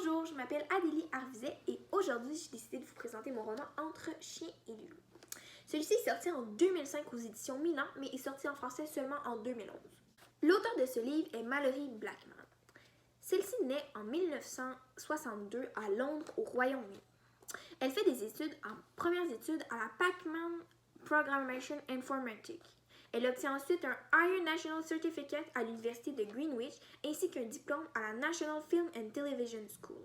Bonjour, je m'appelle Adélie Arvizet et aujourd'hui j'ai décidé de vous présenter mon roman Entre chien et loup. Celui-ci est sorti en 2005 aux éditions Milan, mais est sorti en français seulement en 2011. L'auteur de ce livre est Malorie Blackman. Celle-ci naît en 1962 à Londres, au Royaume-Uni. Elle fait des études en premières études à la Packman Programmation Informatique. Elle obtient ensuite un Higher National Certificate à l'Université de Greenwich ainsi qu'un diplôme à la National Film and Television School.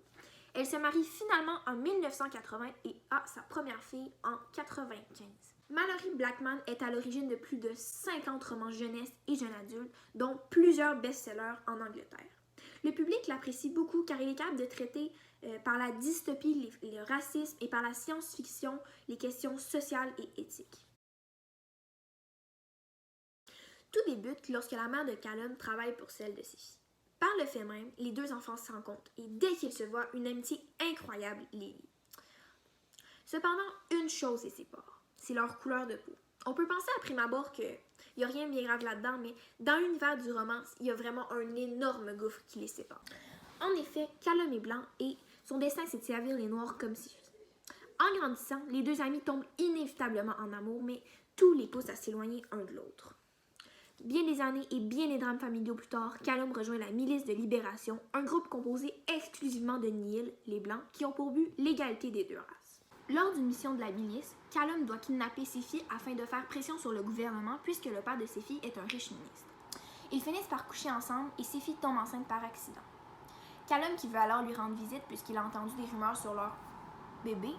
Elle se marie finalement en 1980 et a sa première fille en 1995. Malorie Blackman est à l'origine de plus de 50 romans jeunesse et jeunes adultes, dont plusieurs best-sellers en Angleterre. Le public l'apprécie beaucoup car il est capable de traiter par la dystopie, le racisme et par la science-fiction les questions sociales et éthiques. Tout débute lorsque la mère de Callum travaille pour celle de ses filles. Par le fait même, les deux enfants se rencontrent et dès qu'ils se voient, une amitié incroyable les lie. Cependant, une chose les sépare, c'est leur couleur de peau. On peut penser à prime abord qu'il n'y a rien de bien grave là-dedans, mais dans l'univers du roman, il y a vraiment un énorme gouffre qui les sépare. En effet, Callum est blanc et son destin c'est de servir les noirs comme ses filles. En grandissant, les deux amis tombent inévitablement en amour, mais tout les pousse à s'éloigner un de l'autre. Bien des années et bien des drames familiaux plus tard, Callum rejoint la Milice de Libération, un groupe composé exclusivement de Nihil, les Blancs, qui ont pour but l'égalité des deux races. Lors d'une mission de la milice, Callum doit kidnapper ses filles afin de faire pression sur le gouvernement puisque le père de ses filles est un riche ministre. Ils finissent par coucher ensemble et ses filles tombent enceintes par accident. Callum, qui veut alors lui rendre visite puisqu'il a entendu des rumeurs sur leur bébé,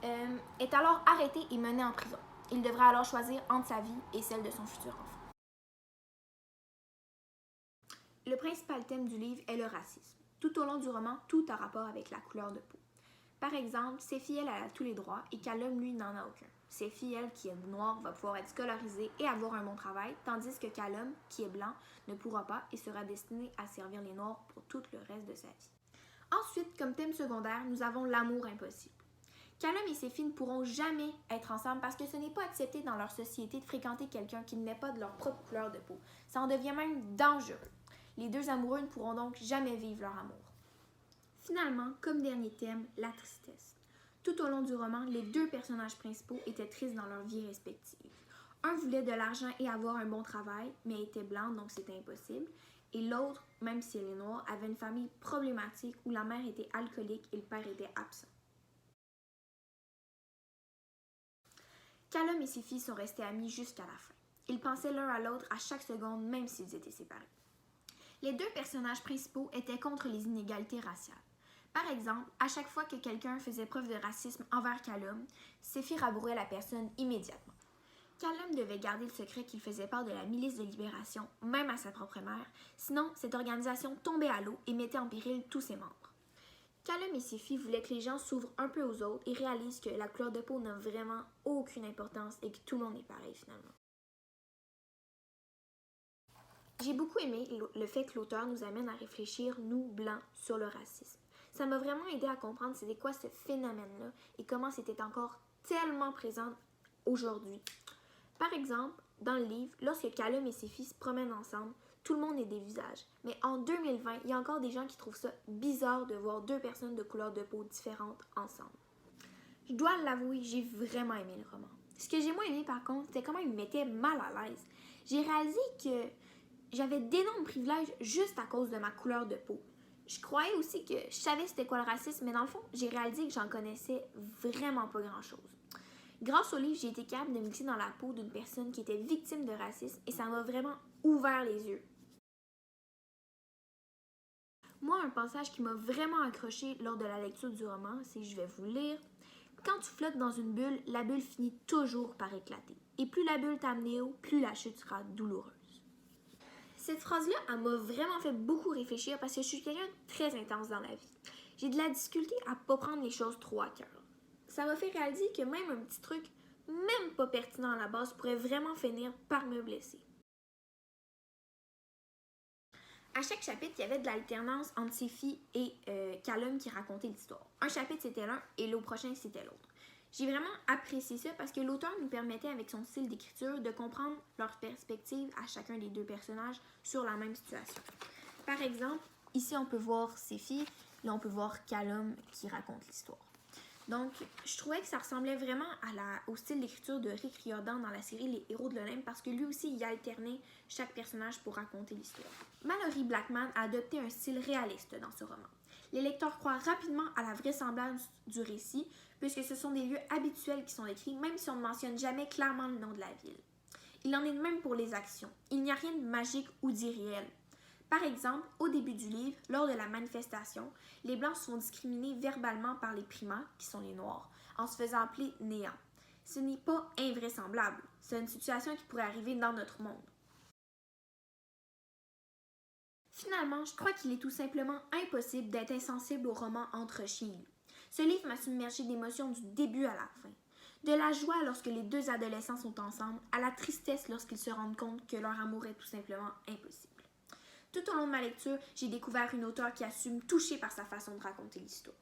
est alors arrêté et mené en prison. Il devra alors choisir entre sa vie et celle de son futur enfant. Le principal thème du livre est le racisme. Tout au long du roman, tout a rapport avec la couleur de peau. Par exemple, Séphie, elle a tous les droits et Callum, lui, n'en a aucun. Séphie, elle, qui est noire, va pouvoir être scolarisée et avoir un bon travail, tandis que Callum, qui est blanc, ne pourra pas et sera destiné à servir les noirs pour tout le reste de sa vie. Ensuite, comme thème secondaire, nous avons l'amour impossible. Callum et Séphie ne pourront jamais être ensemble parce que ce n'est pas accepté dans leur société de fréquenter quelqu'un qui n'est pas de leur propre couleur de peau. Ça en devient même dangereux. Les deux amoureux ne pourront donc jamais vivre leur amour. Finalement, comme dernier thème, la tristesse. Tout au long du roman, les deux personnages principaux étaient tristes dans leur vie respective. Un voulait de l'argent et avoir un bon travail, mais était blanc, donc c'était impossible. Et l'autre, même si elle est noire, avait une famille problématique où la mère était alcoolique et le père était absent. Callum et ses filles sont restés amis jusqu'à la fin. Ils pensaient l'un à l'autre à chaque seconde, même s'ils étaient séparés. Les deux personnages principaux étaient contre les inégalités raciales. Par exemple, à chaque fois que quelqu'un faisait preuve de racisme envers Callum, Séphie rabrouait la personne immédiatement. Callum devait garder le secret qu'il faisait part de la Milice de Libération, même à sa propre mère, sinon cette organisation tombait à l'eau et mettait en péril tous ses membres. Callum et Séphie voulaient que les gens s'ouvrent un peu aux autres et réalisent que la couleur de peau n'a vraiment aucune importance et que tout le monde est pareil finalement. J'ai beaucoup aimé le fait que l'auteur nous amène à réfléchir, nous, blancs, sur le racisme. Ça m'a vraiment aidé à comprendre c'était quoi ce phénomène-là et comment c'était encore tellement présent aujourd'hui. Par exemple, dans le livre, lorsque Callum et ses filles se promènent ensemble, tout le monde est des visages. Mais en 2020, il y a encore des gens qui trouvent ça bizarre de voir deux personnes de couleur de peau différentes ensemble. Je dois l'avouer, j'ai vraiment aimé le roman. Ce que j'ai moins aimé par contre, c'est comment il me mettait mal à l'aise. J'ai réalisé que j'avais d'énormes privilèges juste à cause de ma couleur de peau. Je croyais aussi que je savais c'était quoi le racisme, mais dans le fond, j'ai réalisé que j'en connaissais vraiment pas grand-chose. Grâce au livre, j'ai été capable de me glisser dans la peau d'une personne qui était victime de racisme et ça m'a vraiment ouvert les yeux. Moi, un passage qui m'a vraiment accroché lors de la lecture du roman, c'est, je vais vous le lire, « Quand tu flottes dans une bulle, la bulle finit toujours par éclater. Et plus la bulle t'amène haut, plus la chute sera douloureuse. » Cette phrase-là, elle m'a vraiment fait beaucoup réfléchir parce que je suis quelqu'un de très intense dans la vie. J'ai de la difficulté à pas prendre les choses trop à cœur. Ça m'a fait réaliser que même un petit truc, même pas pertinent à la base, pourrait vraiment finir par me blesser. À chaque chapitre, il y avait de l'alternance entre Séphie et Callum qui racontaient l'histoire. Un chapitre, c'était l'un et le prochain, c'était l'autre. J'ai vraiment apprécié ça parce que l'auteur nous permettait, avec son style d'écriture, de comprendre leur perspective à chacun des deux personnages sur la même situation. Par exemple, ici, on peut voir ses filles. Là, on peut voir Callum qui raconte l'histoire. Donc, je trouvais que ça ressemblait vraiment au style d'écriture de Rick Riordan dans la série Les Héros de l'Olympe parce que lui aussi, il alternait chaque personnage pour raconter l'histoire. Mallory Blackman a adopté un style réaliste dans ce roman. Les lecteurs croient rapidement à la vraisemblance du récit puisque ce sont des lieux habituels qui sont décrits même si on ne mentionne jamais clairement le nom de la ville. Il en est de même pour les actions. Il n'y a rien de magique ou d'irréel. Par exemple, au début du livre, lors de la manifestation, les Blancs sont discriminés verbalement par les primates, qui sont les Noirs, en se faisant appeler néants. Ce n'est pas invraisemblable. C'est une situation qui pourrait arriver dans notre monde. Finalement, je crois qu'il est tout simplement impossible d'être insensible au roman Entre chien et loup. Ce livre m'a submergé d'émotions du début à la fin. De la joie lorsque les deux adolescents sont ensemble, à la tristesse lorsqu'ils se rendent compte que leur amour est tout simplement impossible. Tout au long de ma lecture, j'ai découvert une auteure qui assume touchée par sa façon de raconter l'histoire.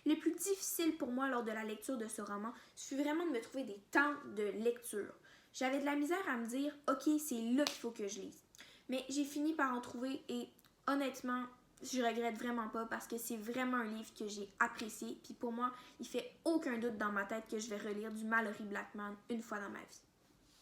Le plus difficile pour moi lors de la lecture de ce roman, ce fut vraiment de me trouver des temps de lecture. J'avais de la misère à me dire « Ok, c'est là qu'il faut que je lise ». Mais j'ai fini par en trouver et honnêtement, je regrette vraiment pas parce que c'est vraiment un livre que j'ai apprécié. Puis pour moi, il fait aucun doute dans ma tête que je vais relire du Mallory Blackman une fois dans ma vie.